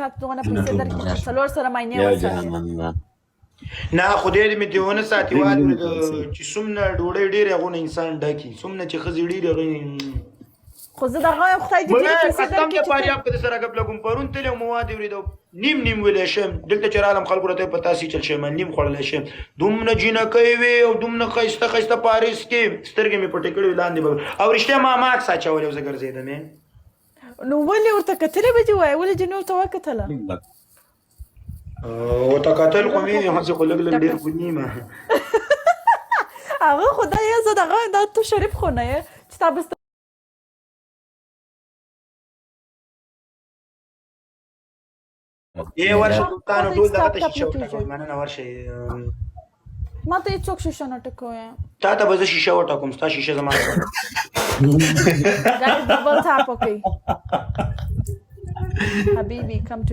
دغه پیسې درکړي څلور سره ماینه یا وساتي جهنم نه خدای دې مې دیونه ساتي واد چې څومره ډوډۍ ډېره غو انسان ډاکي څومره چې خزي ډېره غو خو زه دغه خدای دې ډېرې پیسې قسم درکړي دې پاره په سره غب لګم پرون تل مواد ورېدو نیم ویل شم دلته چې عالم خلکو ته پتا سي چل شم نیم خړل شم دومره جنہ کوي وي او دومره خيسته پاریس کې سترګې مې پټې کړې لاندې او رښتیا ما ماک ساچولې وز ګرځیدم نو ولې ورته کتلې به دی وای ولې جنو ته وکتله او تا قتل خو مې هڅه خو لګ ډېر خو نیمه هغه خدای زه دغه دا تو شریف خو نه یې چې تاسو یې ورشه دوستانو ټول دغه ته شیشه وټاکم مننه ورشه ما ته هیڅوک شیشه نه ټکوي تا ته به زه شیشه وټاکم ستا شیشه زما ډبل تاپ اوکې حبیبي کم ټو